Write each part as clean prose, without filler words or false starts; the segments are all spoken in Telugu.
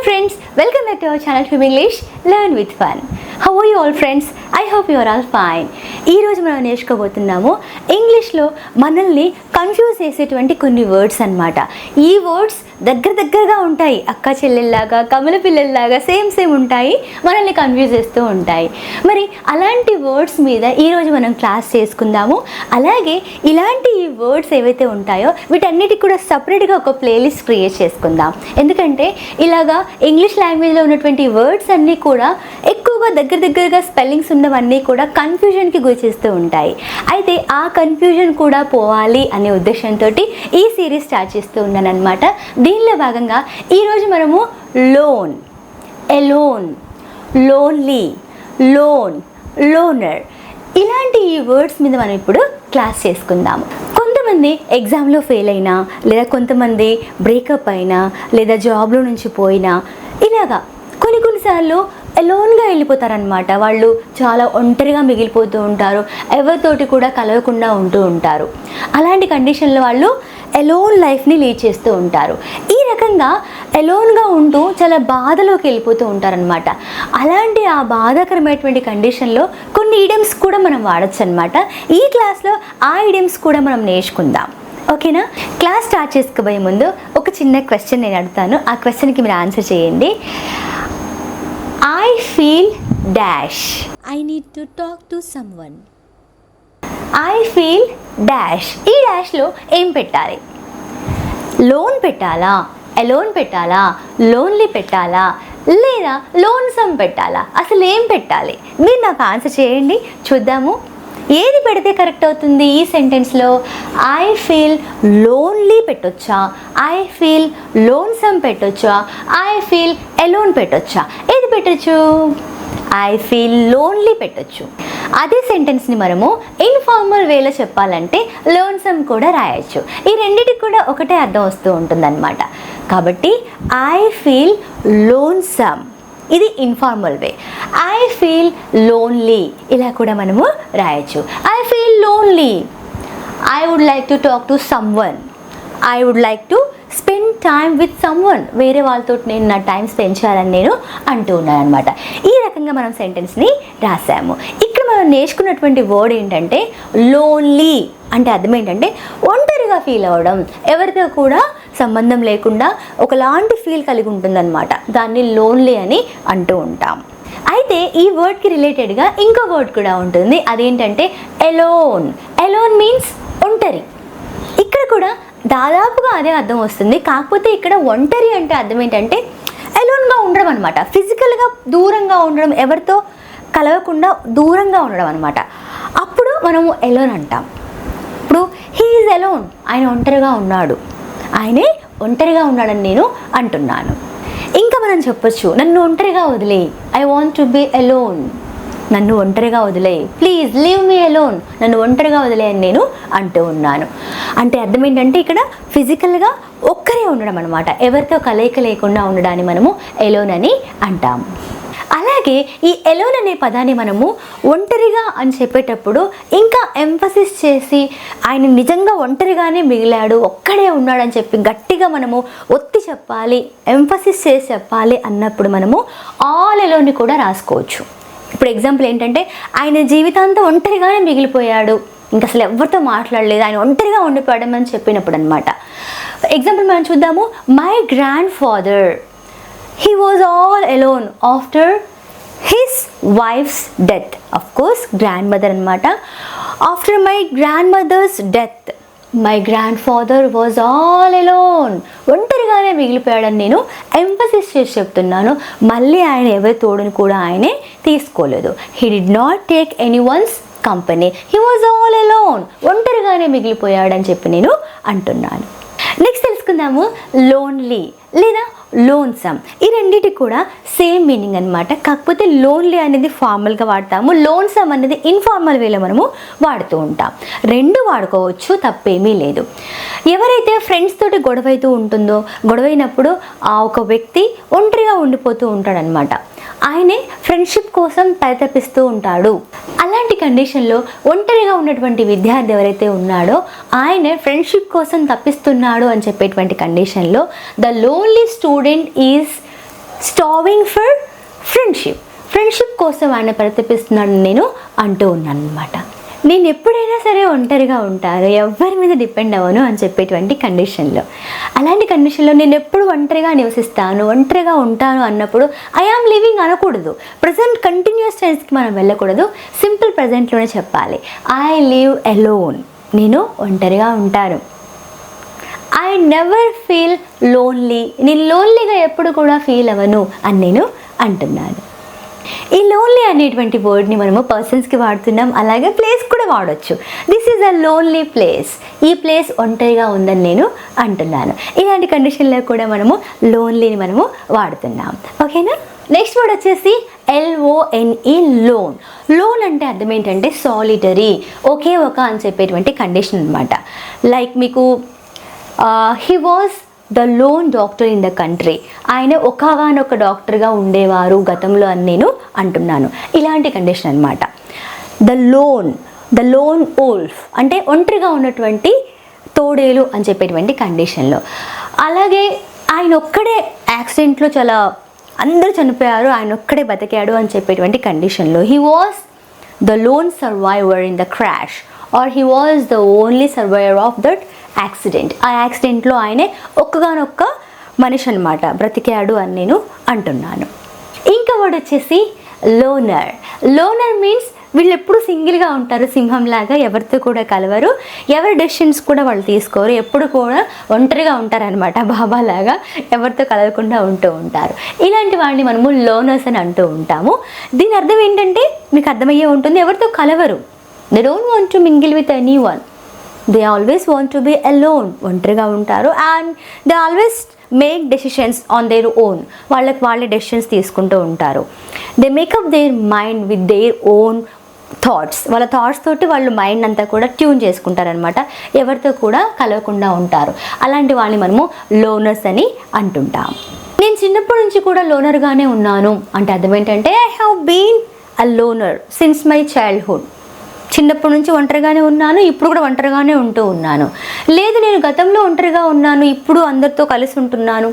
friends, welcome back to our channel Film English Learn with Fun. How are you all friends? I hope you are all fine. ఈ రోజు మనం నేర్చుకోబోతున్నాము ఇంగ్లీష్లో మనల్ని కన్ఫ్యూజ్ చేసేటువంటి కొన్ని వర్డ్స్ అన్నమాట. ఈ వర్డ్స్ దగ్గరగా ఉంటాయి, అక్క చెల్లెల్లాగా కమల పిల్లల్లాగా సేమ్ ఉంటాయి, మనల్ని కన్ఫ్యూజ్ చేస్తూ ఉంటాయి. మరి అలాంటి వర్డ్స్ మీద ఈరోజు మనం క్లాస్ చేసుకుందాము. అలాగే ఇలాంటి ఈ వర్డ్స్ ఏవైతే ఉంటాయో వీటన్నిటికి కూడా సపరేట్గా ఒక ప్లేలిస్ట్ క్రియేట్ చేసుకుందాం. ఎందుకంటే ఇలాగా ఇంగ్లీష్ లాంగ్వేజ్లో ఉన్నటువంటి వర్డ్స్ అన్నీ కూడా ఎక్కువగా దగ్గరగా స్పెల్లింగ్స్ ఉన్నవన్నీ కూడా కన్ఫ్యూజన్కి గురి చేస్తూ ఉంటాయి. అయితే ఆ కన్ఫ్యూజన్ కూడా పోవాలి అనే ఉద్దేశంతో ఈ సిరీస్ స్టార్ట్ చేస్తూ ఉన్నాను అనమాట. దీనిలో భాగంగా ఈరోజు మనము లోన్, ఎలోన్, లోన్లీ, లోన్, లోనర్ ఇలాంటి ఈ వర్డ్స్ మీద మనం ఇప్పుడు క్లాస్ చేసుకుందాము. కొంతమంది ఎగ్జామ్లో ఫెయిల్ అయినా, లేదా కొంతమంది బ్రేకప్ అయినా, లేదా జాబ్లో నుంచి పోయినా, ఇలాగా కొన్నిసార్లు ఎలోన్గా వెళ్ళిపోతారనమాట. వాళ్ళు చాలా ఒంటరిగా మిగిలిపోతూ ఉంటారు, ఎవరితోటి కూడా కలవకుండా ఉంటూ ఉంటారు. అలాంటి కండిషన్లో వాళ్ళు ఎలోన్ లైఫ్ని లీడ్ చేస్తూ ఉంటారు. ఈ రకంగా ఎలోన్గా ఉంటూ చాలా బాధలోకి వెళ్ళిపోతూ ఉంటారనమాట. అలాంటి ఆ బాధాకరమైనటువంటి కండిషన్లో కొన్ని ఈడియమ్స్ కూడా మనం వాడచ్చు అనమాట. ఈ క్లాస్లో ఆ ఈడియమ్స్ కూడా మనం నేర్చుకుందాం. ఓకేనా? క్లాస్ స్టార్ట్ చేసుకోబోయే ముందు ఒక చిన్న క్వశ్చన్ నేను అడుగుతాను, ఆ క్వశ్చన్కి మీరు ఆన్సర్ చేయండి. I feel dash. I need to talk to someone. I feel dash. ఈ డాష్లో ఏం పెట్టాలి? లోన్ పెట్టాలా, ఎలోన్ పెట్టాలా, లోన్లీ పెట్టాలా, లేదా లోన్సమ్ పెట్టాలా? అసలు ఏం పెట్టాలి? మీరు నాకు ఆన్సర్ చేయండి, చూద్దాము ఏది పెడితే కరెక్ట్ అవుతుంది. ఈ సెంటెన్స్లో ఐ ఫీల్ లోన్లీ పెట్టొచ్చా, ఐ ఫీల్ లోన్సమ్ పెట్టొచ్చా, ఐ ఫీల్ ఎలోన్ పెట్టొచ్చా? ఏది పెట్టచ్చు? ఐ ఫీల్ లోన్లీ పెట్టొచ్చు. అదే సెంటెన్స్ని మనము ఇన్ఫార్మల్ వేలో చెప్పాలంటే లోన్సమ్ కూడా రాయొచ్చు. ఈ రెండింటికి కూడా ఒకటే అర్థం వస్తూ ఉంటుందన్నమాట. కాబట్టి ఐ ఫీల్ లోన్సమ్ ఇది informal way. I feel lonely ఇలా కూడా మనము రాయొచ్చు. I feel lonely, I would like to talk to someone, I would like to spend time with someone. వేరే వాళ్ళతో నేను నా టైం స్పెండ్ చేయాలని నేను అంటూ ఉన్నాను అనమాట. ఈ రకంగా మనం సెంటెన్స్ని రాసాము. ఇక్కడ మనం నేర్చుకున్నటువంటి వర్డ్ ఏంటంటే లోన్లీ. అంటే అర్థం ఏంటంటే ఒంటరిగా ఫీల్ అవ్వడం, ఎవరితో కూడా సంబంధం లేకుండా ఒకలాంటి ఫీల్ కలిగి ఉంటుందన్నమాట. దాన్ని లోన్లీ అని అంటూ ఉంటాం. అయితే ఈ వర్డ్కి రిలేటెడ్గా ఇంకో వర్డ్ కూడా ఉంటుంది, అదేంటంటే ఎలోన్. ఎలోన్ మీన్స్ ఒంటరి. ఇక్కడ కూడా దాదాపుగా అదే అర్థం వస్తుంది, కాకపోతే ఇక్కడ ఒంటరి అంటే అర్థం ఏంటంటే ఎలోన్గా ఉండడం అనమాట. ఫిజికల్గా దూరంగా ఉండడం, ఎవరితో కలవకుండా దూరంగా ఉండడం అనమాట. అప్పుడు మనము ఎలోన్ అంటాం. ఇప్పుడు హీ ఈజ్ ఎలోన్, ఆయన ఒంటరిగా ఉన్నాడు, ఆయనే ఒంటరిగా ఉన్నాడని నేను అంటున్నాను. ఇంకా మనం చెప్పొచ్చు, నన్ను ఒంటరిగా వదిలేయి, I want to be alone. నన్ను ఒంటరిగా వదిలేయి, ప్లీజ్ లీవ్ మీ ఎలోన్. నన్ను ఒంటరిగా వదిలేయని నేను అంటూ ఉన్నాను. అంటే అర్థం ఏంటంటే ఇక్కడ ఫిజికల్గా ఒక్కరే ఉండడం అనమాట. ఎవరితో కలయిక లేకుండా ఉండడాన్ని మనము ఎలోన్ అని అంటాము. అలాగే ఈ ఎలోన్ అనే పదాన్ని మనము ఒంటరిగా అని చెప్పేటప్పుడు ఇంకా ఎంఫసిస్ చేసి ఆయన నిజంగా ఒంటరిగానే మిగిలాడు, ఒక్కడే ఉన్నాడని చెప్పి గట్టిగా మనము ఒత్తి చెప్పాలి, ఎంఫసిస్ చేసి చెప్పాలి అన్నప్పుడు మనము ఆల్ ఎలోన్ని కూడా రాసుకోవచ్చు. ఇప్పుడు ఎగ్జాంపుల్ ఏంటంటే ఆయన జీవితాంతం ఒంటరిగానే మిగిలిపోయాడు, ఇంకా అసలు ఎవరితో మాట్లాడలేదు, ఆయన ఒంటరిగా ఉండిపోయాడు అని చెప్పినప్పుడు అనమాట. ఎగ్జాంపుల్ మనం చూద్దాము. My grand father, he was all alone after his wife's death. Of course grandmother anamata. After my grandmother's death, my grandfather was all alone. ఒంటరిగానే మిగిలిపోయాడని నేను ఎంఫసిస్ చేసి చెప్తున్నాను. మళ్ళీ ఆయన ఎవరి తోడుని కూడా ఆయనే తీసుకోలేదు. he did not take anyone's company, he was all alone. ఒంటరిగానే మిగిలిపోయాడని చెప్పి నేను అంటున్నాను. నెక్స్ట్ తెలుసుకుందాము లోన్లీ లేదా లోన్సమ్. ఈ రెండింటికి కూడా సేమ్ మీనింగ్ అనమాట. కాకపోతే లోన్లీ అనేది ఫార్మల్గా వాడతాము, లోన్సమ్ అనేది ఇన్ఫార్మల్ వేలో మనము వాడుతూ ఉంటాం. రెండు వాడుకోవచ్చు, తప్పేమీ లేదు. ఎవరైతే ఫ్రెండ్స్ తోటి గొడవైతూ ఉంటుందో, గొడవైనప్పుడు ఆ ఒక వ్యక్తి ఒంటరిగా ఉండిపోతూ ఉంటాడనమాట. ఆయనే ఫ్రెండ్షిప్ కోసం పరితపిస్తూ ఉంటాడు. అలాంటి కండిషన్లో ఒంటరిగా ఉన్నటువంటి విద్యార్థి ఎవరైతే ఉన్నాడో ఆయనే ఫ్రెండ్షిప్ కోసం తప్పిస్తున్నాడు అని చెప్పేటువంటి కండిషన్లో the lonely student is starving for friendship కోసం ఆయన ప్రతిపిస్తున్నాడు నేను అంటూ ఉన్నాను అనమాట. నేను ఎప్పుడైనా సరే ఒంటరిగా ఉంటాను, ఎవరి మీద డిపెండ్ అవ్వను అని చెప్పేటువంటి కండిషన్లో, అలాంటి కండిషన్లో నేను ఎప్పుడు ఒంటరిగా నివసిస్తాను, ఒంటరిగా ఉంటాను అన్నప్పుడు ఐ ఆమ్ లివింగ్ అనకూడదు. ప్రజెంట్ కంటిన్యూస్ టెన్స్కి మనం వెళ్ళకూడదు, సింపుల్ ప్రజెంట్లోనే చెప్పాలి. ఐ లివ్ అలోన్, నేను ఒంటరిగా ఉంటాను. ఐ నెవర్ ఫీల్ లోన్లీ, నేను లోన్లీగా ఎప్పుడు కూడా ఫీల్ అవ్వను అని నేను అంటున్నాను. ఈ లోన్లీ అనేటువంటి వర్డ్ని మనము పర్సన్స్కి వాడుతున్నాం, అలాగే ప్లేస్ కూడా వాడచ్చు. This is a lonely place, ఈ ప్లేస్ ఒంటరిగా ఉందని నేను అంటున్నాను. ఇలాంటి కండిషన్లో కూడా మనము లోన్లీని మనము వాడుతున్నాం. ఓకేనా? నెక్స్ట్ వర్డ్ వచ్చేసి LONE, లోన్. లోన్ అంటే అర్థం ఏంటంటే సాలిటరీ, ఒకే ఒక అని చెప్పేటువంటి కండిషన్ అనమాట. లైక్ మీకు he was the loan doctor in the country, ఆయన ఒకగానొక డాక్టర్గా ఉండేవారు గతంలో అని నేను అంటున్నాను. ఇలాంటి కండిషన్ అనమాట. ద లోన్ వోల్ఫ్ అంటే ఒంటరిగా ఉన్నటువంటి తోడేలు అని చెప్పేటువంటి కండిషన్లో. అలాగే ఆయన ఒక్కడే యాక్సిడెంట్లో చాలా అందరూ చనిపోయారు, ఆయన ఒక్కడే బతికాడు అని చెప్పేటువంటి కండిషన్లో he was the loan survivor in the crash, or he was the only survivor of that accident. ఆ యాక్సిడెంట్లో ఆయనే ఒక్కగానొక్క మనిషి అనమాట, బ్రతికాడు అని నేను అంటున్నాను. ఇంకా వర్డ్ వచ్చేసి లోనర్ మీన్స్ వీళ్ళు ఎప్పుడు సింగిల్గా ఉంటారు, సింహంలాగా ఎవరితో కూడా కలవరు, ఎవరి డెసిషన్స్ కూడా వాళ్ళు తీసుకోరు, ఎప్పుడు కూడా ఒంటరిగా ఉంటారనమాట, బాబాలాగా ఎవరితో కలవకుండా ఉంటూ ఉంటారు. ఇలాంటి వాళ్ళని మనము లోనర్స్ అని అంటూ ఉంటాము. దీని అర్థం ఏంటంటే మీకు అర్థమయ్యే ఉంటుంది, ఎవరితో కలవరు. They don't want to mingle with anyone, they always want to be alone, ఒంటరిగా ఉంటారు. And they always make decisions on their own, వాళ్ళే డెసిషన్స్ తీసుకుంటూ ఉంటారు. They make up their mind with their own thoughts, వాళ్ళ థాట్స్ తోటి వాళ్ళు మైండ్ అంతా కూడా ట్యూన్ చేసుకుంటారనమాట, ఎవరితో కూడా కలవకుండా ఉంటారు. అలాంటి వాళ్ళని మనము లోనర్స్ అని అంటుంటాం. నేను చిన్నప్పటి నుంచి కూడా లోనర్గానే ఉన్నాను అంటే అర్థం ఏంటంటే I have been a loner since my childhood, చిన్నప్పటి నుంచి ఒంటరిగానే ఉన్నాను, ఇప్పుడు కూడా ఒంటరిగానే ఉంటూ ఉన్నాను. లేదు నేను గతంలో ఒంటరిగా ఉన్నాను, ఇప్పుడు అందరితో కలిసి ఉంటున్నాను,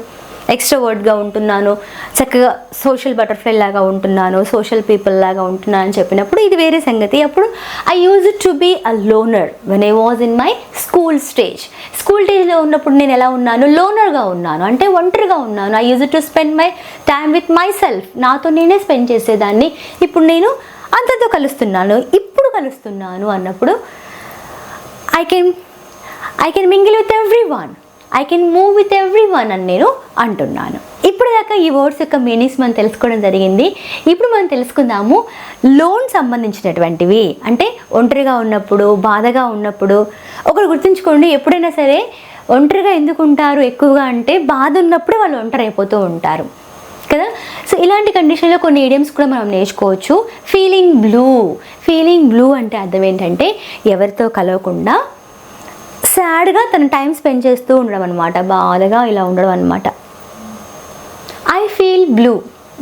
ఎక్స్ట్రావర్డ్గా ఉంటున్నాను, చక్కగా సోషల్ బటర్ఫ్లై లాగా ఉంటున్నాను, సోషల్ పీపుల్ లాగా ఉంటున్నాను అని చెప్పినప్పుడు ఇది వేరే సంగతి. అప్పుడు I use to be a loner when I was in my school స్టేజ్లో ఉన్నప్పుడు నేను ఎలా ఉన్నాను, లోనర్గా ఉన్నాను అంటే ఒంటరిగా ఉన్నాను. I use to spend my time with my self, నాతో నేనే స్పెండ్ చేసేదాన్ని. ఇప్పుడు నేను అందరితో కలుస్తున్నాను అన్నప్పుడు I can mingle with every one, I can move with every one అని నేను అంటున్నాను. ఇప్పుడు దాకా ఈ వర్డ్స్ యొక్క మీనింగ్స్ మనం తెలుసుకోవడం జరిగింది. ఇప్పుడు మనం తెలుసుకుందాము లోన్ సంబంధించినటువంటివి. అంటే ఒంటరిగా ఉన్నప్పుడు, బాధగా ఉన్నప్పుడు. ఒకరు గుర్తుంచుకోండి, ఎప్పుడైనా సరే ఒంటరిగా ఎందుకు ఉంటారు ఎక్కువగా అంటే బాధ ఉన్నప్పుడు వాళ్ళు ఒంటరి అయిపోతూ ఉంటారు కదా. సో ఇలాంటి కండిషన్లో కొన్ని ఈడియమ్స్ కూడా మనం నేర్చుకోవచ్చు. ఫీలింగ్ బ్లూ అంటే అర్థం ఏంటంటే ఎవరితో కలవకుండా సాడ్గా తన టైం స్పెండ్ చేస్తూ ఉండడం అనమాట, బాధగా ఇలా ఉండడం అనమాట. I feel blue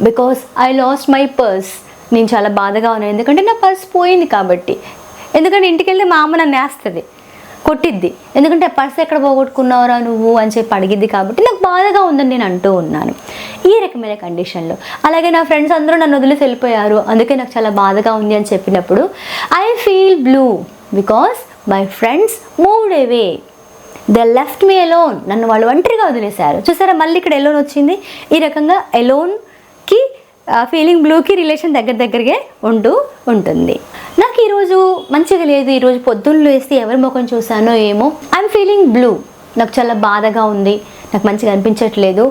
because I lost my purse, నేను చాలా బాధగా ఉన్నాను ఎందుకంటే నా పర్స్ పోయింది కాబట్టి. ఎందుకంటే ఇంటికి వెళ్తే మా అమ్మ నన్ను వేస్తుంది, కొట్టిద్ది, ఎందుకంటే పర్స్ ఎక్కడ పోగొట్టుకున్నావురా నువ్వు అని చెప్పి అడిగిద్ది, కాబట్టి నాకు బాధగా ఉందని నేను అంటూ ఉన్నాను ఈ రకమైన కండిషన్లో. అలాగే నా ఫ్రెండ్స్ అందరూ నన్ను వదిలేసి వెళ్ళిపోయారు, అందుకే నాకు చాలా బాధగా ఉంది అని చెప్పినప్పుడు I feel blue because my friends moved away, they left me alone, నన్ను వాళ్ళు ఒంటరిగా వదిలేశారు. చూసారా మళ్ళీ ఇక్కడ ఎలోన్ వచ్చింది. ఈ రకంగా ఎలోన్కి ఫీలింగ్ బ్లూకి రిలేషన్ దగ్గరగా ఉంటుంది. నాకు ఈరోజు మంచిగా లేదు, ఈరోజు పొద్దున్న లేసి ఎవరి ముఖం చూసానో ఏమో, ఐఎమ్ ఫీలింగ్ బ్లూ, నాకు చాలా బాధగా ఉంది, నాకు మంచిగా అనిపించట్లేదు.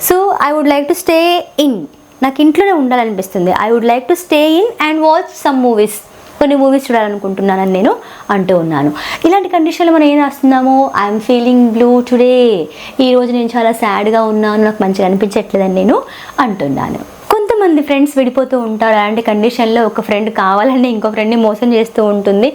So I would like to stay in, నాకు ఇంట్లోనే ఉండాలనిపిస్తుంది. I would like to stay in and watch some movies, కొన్ని మూవీస్ చూడాలనుకుంటున్నానని నేను అంటూ ఉన్నాను. ఇలాంటి కండిషన్లో మనం ఏం రాస్తున్నాము, ఐఎమ్ ఫీలింగ్ బ్లూ టుడే, ఈరోజు నేను చాలా సాడ్గా ఉన్నాను, నాకు మంచిగా అనిపించట్లేదని నేను అంటున్నాను. కొంతమంది ఫ్రెండ్స్ విడిపోతూ ఉంటారు. అలాంటి కండిషన్లో ఒక ఫ్రెండ్ కావాలని ఇంకో ఫ్రెండ్ని మోసం చేస్తూ ఉంటుంది.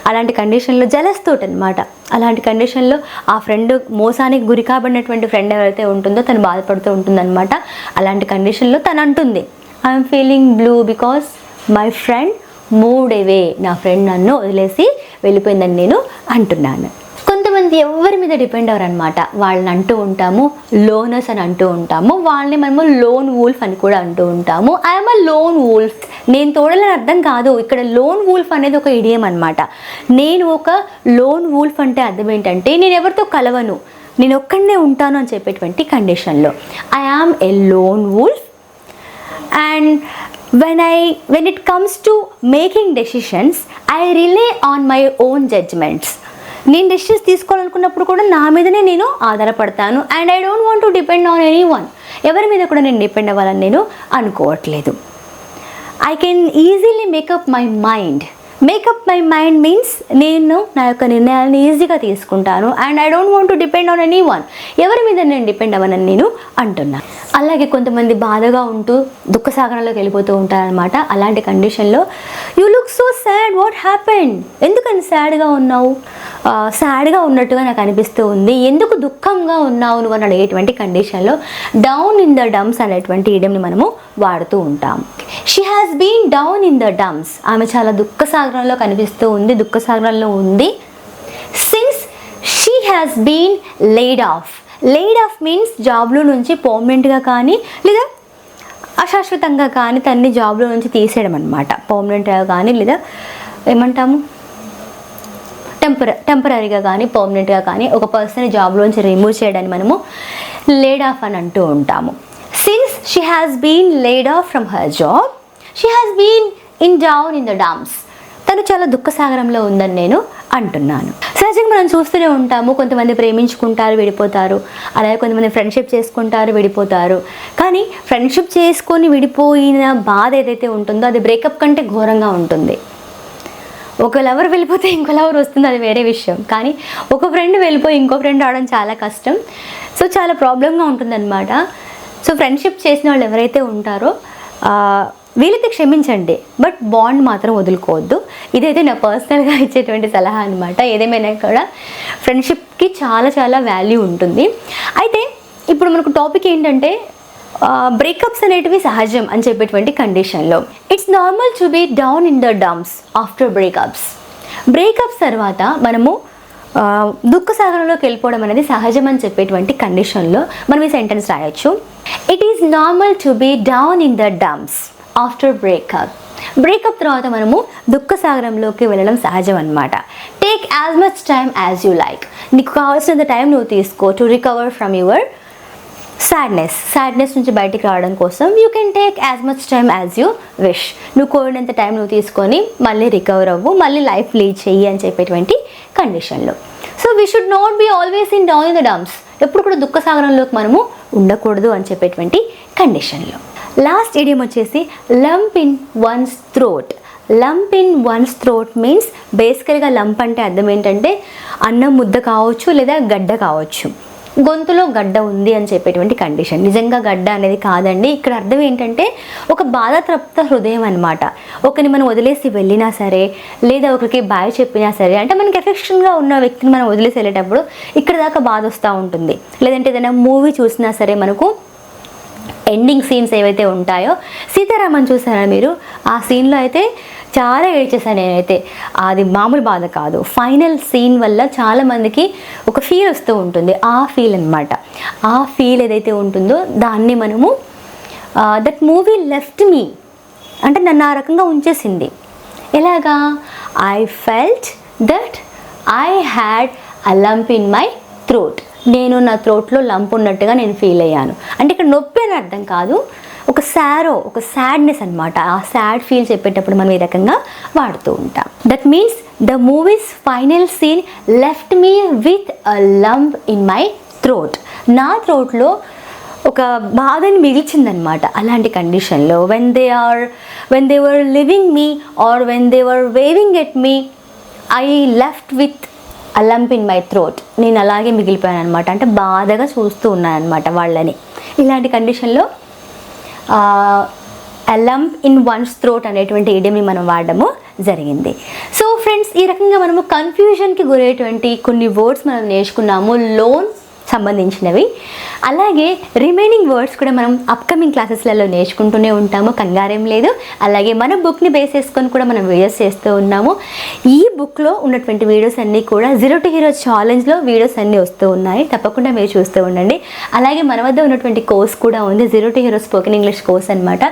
అలాంటి కండిషన్లో జలస్ తోటి అనమాట. అలాంటి కండిషన్లో ఆ ఫ్రెండ్ మోసానికి గురి కాబడినటువంటి ఫ్రెండ్ ఎవరైతే ఉంటుందో తను బాధపడుతూ ఉంటుందన్నమాట. అలాంటి కండిషన్లో తను అంటుంది I'm feeling blue because my friend moved అవే, నా ఫ్రెండ్ నన్ను వదిలేసి వెళ్ళిపోయిందని నేను అంటున్నాను. కొంతమంది కొంతమంది ఎవరి మీద డిపెండ్ అవ్వరు అనమాట. వాళ్ళని అంటూ ఉంటాము లోనర్స్ అని అంటూ ఉంటాము, వాళ్ళని మనము లోన్ వూల్ఫ్ అని కూడా అంటూ ఉంటాము. ఐఎమ్ అ లోన్ వూల్ఫ్, నేను తోడలని అర్థం కాదు. ఇక్కడ లోన్ వూల్ఫ్ అనేది ఒక ఇడియం అనమాట. నేను ఒక లోన్ వూల్ఫ్ అంటే అర్థం ఏంటంటే నేను ఎవరితో కలవను, నేను ఒక్కడనే ఉంటాను అని చెప్పేటువంటి కండిషన్లో I am a loan wolf. And when it comes to making decisions, I rely on my own judgments. నేను డెసిషన్స్ తీసుకోవాలనుకున్నప్పుడు కూడా నా మీదనే నేను ఆధారపడతాను. And I don't want to depend on any one, ఎవరి మీద కూడా నేను డిపెండ్ అవ్వాలని నేను అనుకోవట్లేదు. I can easily makeup my mind. Makeup my mind means నేను నా యొక్క నిర్ణయాలను ఈజీగా తీసుకుంటాను. And I don't want to depend on any one, ఎవరి మీద నేను డిపెండ్ అవ్వనని నేను అంటున్నాను. అలాగే కొంతమంది బాధగా ఉంటూ దుఃఖసాగరంలోకి వెళ్ళిపోతూ ఉంటారనమాట. అలాంటి కండిషన్లో you look so sad, what happened, ఎందుకని సాడ్గా ఉన్నావు, సాడ్గా ఉన్నట్టుగా నాకు అనిపిస్తూ ఉంది, ఎందుకు దుఃఖంగా ఉన్నావు నువ్వు అని అడిగేటువంటి కండిషన్లో డౌన్ ఇన్ ద డమ్స్ అనేటువంటి ఇడియంని మనము వాడుతూ ఉంటాం. She has been down in the dumps, ఆమె చాలా దుఃఖసాగరంలో కనిపిస్తూ ఉంది, దుఃఖసాగరంలో ఉంది. Since she has been laid off. Laid off means జాబ్లో నుంచి పర్మనెంట్గా కానీ లేదా అశాశ్వతంగా కానీ తన్ని జాబ్లో నుంచి తీసేయడం అనమాట. పర్మనెంట్గా కానీ లేదా ఏమంటాము టెంపరీగా కానీ పర్మనెంట్గా కానీ ఒక పర్సన్ జాబ్లోంచి రిమూవ్ చేయడాన్ని మనము లేడ్ ఆఫ్ అని అంటూ ఉంటాము. Since she has been laid off from her job, she has been down in the dumps, తను చాలా దుఃఖసాగరంలో ఉందని నేను అంటున్నాను. సహజంగా మనం చూస్తూనే ఉంటాము, కొంతమంది ప్రేమించుకుంటారు విడిపోతారు, అలాగే కొంతమంది ఫ్రెండ్షిప్ చేసుకుంటారు విడిపోతారు. కానీ ఫ్రెండ్షిప్ చేసుకొని విడిపోయిన బాధ ఏదైతే ఉంటుందో అది బ్రేకప్ కంటే ఘోరంగా ఉంటుంది. ఒక లవర్ వెళ్ళిపోతే ఇంకో లవర్ వస్తుంది, అది వేరే విషయం. కానీ ఒక ఫ్రెండ్ వెళ్ళిపోయి ఇంకో ఫ్రెండ్ రావడం చాలా కష్టం. సో చాలా ప్రాబ్లంగా ఉంటుందన్నమాట. సో ఫ్రెండ్షిప్ చేసిన వాళ్ళు ఎవరైతే ఉంటారో వీళ్ళకి క్షమించండి, బట్ బాండ్ మాత్రం వదులుకోవద్దు. ఇదైతే నా పర్సనల్గా ఇచ్చేటువంటి సలహా అనమాట. ఏదేమైనా కూడా ఫ్రెండ్షిప్కి చాలా చాలా వాల్యూ ఉంటుంది. అయితే ఇప్పుడు మనకు టాపిక్ ఏంటంటే బ్రేకప్స్ అనేటివి సహజం అని చెప్పేటువంటి కండిషన్లో it's normal to be down in the dumps after breakups. Breakups తర్వాత మనము దుఃఖసాగరంలోకి వెళ్ళిపోవడం అనేది సహజం అని చెప్పేటువంటి కండిషన్లో మనం ఈ సెంటెన్స్ రాయొచ్చు. It is normal to be down in the dumps after breakup. Breakup తర్వాత మనము దుఃఖసాగరంలోకి వెళ్ళడం సహజం అనమాట. Take as much time as you like. నీకు కావాల్సినంత టైం నువ్వు తీసుకో to recover from your sadness నుంచి బయటికి రావడం కోసం you can take as much time as you wish. నువ్వు కోరినంత టైం నువ్వు తీసుకొని మళ్ళీ రికవర్ అవ్వు, మళ్ళీ లైఫ్ లీడ్ చెయ్యి అని చెప్పేటువంటి కండిషన్లో. So we should not be always in down in the dumps. ఎప్పుడు కూడా దుఃఖసాగరంలోకి మనము ఉండకూడదు అని చెప్పేటువంటి కండిషన్లో. లాస్ట్ ఇడియం వచ్చేసి lump in one's throat. Lump in one's throat means బేసికల్గా లంప్ అంటే అర్థం ఏంటంటే అన్నం ముద్ద కావచ్చు లేదా గడ్డ కావచ్చు. గొంతులో గడ్డ ఉంది అని చెప్పేటువంటి కండిషన్. నిజంగా గడ్డ అనేది కాదండి. ఇక్కడ అర్థం ఏంటంటే ఒక బాధాతృప్త హృదయం అనమాట. ఒకరిని మనం వదిలేసి వెళ్ళినా సరే లేదా ఒకరికి బాయ్ చెప్పినా సరే, అంటే మనకి ఎఫెక్షన్గా ఉన్న వ్యక్తిని మనం వదిలేసి వెళ్ళేటప్పుడు ఇక్కడ దాకా బాధ వస్తూ ఉంటుంది. లేదంటే ఏదైనా మూవీ చూసినా సరే మనకు ఎండింగ్ సీన్స్ ఏవైతే ఉంటాయో, సీతారామన్ చూసారా మీరు? ఆ సీన్లో అయితే చాలా ఏడ్చేసాను నేనైతే. అది మామూలు బాధ కాదు. ఫైనల్ సీన్ వల్ల చాలామందికి ఒక ఫీల్ వస్తూ ఉంటుంది. ఆ ఫీల్ అనమాట. ఆ ఫీల్ ఏదైతే ఉంటుందో దాన్ని మనము దట్ మూవీ లెఫ్ట్ మీ అంటే నన్ను ఆ రకంగా ఉంచేసింది. ఎలాగా? I felt that I had a lump in my throat. నేను నా థ్రోట్లో లంప్ ఉన్నట్టుగా నేను ఫీల్ అయ్యాను. అంటే ఇక్కడ నొప్పి అని అర్థం కాదు, ఒక ఒక సాడ్నెస్ అనమాట. ఆ సాడ్ ఫీల్ చెప్పేటప్పుడు మనం ఈ రకంగా వాడుతూ ఉంటాం. That means the movie's final scene left me with a lump in my throat. నా థ్రోట్లో ఒక బాధని మిగిల్చిందనమాట. అలాంటి కండిషన్లో when they were leaving me or when they were waving at me I left with a lump in my throat. నేను అలాగే మిగిలిపోయాను అనమాట. అంటే బాధగా చూస్తూ ఉన్నాను అనమాట వాళ్ళని. ఇలాంటి కండిషన్లో అ లంప్ ఇన్ వన్స్ థ్రోట్ అనేటువంటి ఇడియంని మనం వాడడము జరిగింది. సో ఫ్రెండ్స్, ఈ రకంగా మనము కన్ఫ్యూజన్కి గురయ్యేటువంటి కొన్ని వర్డ్స్ మనం నేర్చుకున్నాము. లోన్, సంబంధించినవి. అలాగే రిమైనింగ్ వర్డ్స్ కూడా మనం అప్కమింగ్ క్లాసెస్లలో నేర్చుకుంటూనే ఉంటాము, కంగారేం లేదు. అలాగే మన బుక్ని బేస్ చేసుకొని కూడా మనం వీడియోస్ చేస్తూ ఉన్నాము. ఈ బుక్లో ఉన్నటువంటి వీడియోస్ అన్నీ కూడా జీరో టు హీరో ఛాలెంజ్లో వీడియోస్ అన్నీ వస్తూ ఉన్నాయి, తప్పకుండా మీరు చూస్తూ ఉండండి. అలాగే మన వద్ద ఉన్నటువంటి కోర్స్ కూడా ఉంది, zero to hero spoken English course అనమాట.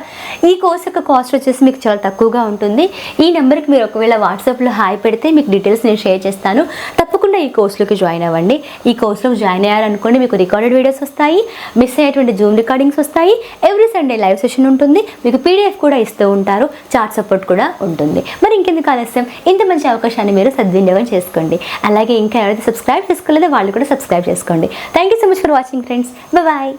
ఈ కోర్స్ యొక్క కాస్ట్ వచ్చేసి మీకు చాలా తక్కువగా ఉంటుంది. ఈ నెంబర్కి మీరు ఒకవేళ వాట్సాప్లో హాయ్ పెడితే మీకు డీటెయిల్స్ నేను షేర్ చేస్తాను. తప్పకుండా ఈ కోర్సులోకి జాయిన్ అవ్వండి. ఈ కోర్సులోకి జాయిన్ అయ్యారనుకోండి, మీకు రికార్డెడ్ వీడియోస్ వస్తాయి, మిస్ అయ్యేటువంటి జూమ్ రికార్డింగ్స్ వస్తాయి, ఎవ్రీ సండే లైవ్ సెషన్ ఉంటుంది, మీకు పీడిఎఫ్ కూడా ఇస్తూ ఉంటారు, చాట్ సపోర్ట్ కూడా ఉంటుంది. మరి ఇంకెందుకు ఆలస్యం, ఇంత మంచి అవకాశాన్ని మీరు సద్వినియోగం చేసుకోండి. అలాగే ఇంకా ఎవరైతే సబ్స్క్రైబ్ చేసుకోలేదో వాళ్ళు కూడా సబ్స్క్రైబ్ చేసుకోండి. Thank you so much for watching friends. Bye.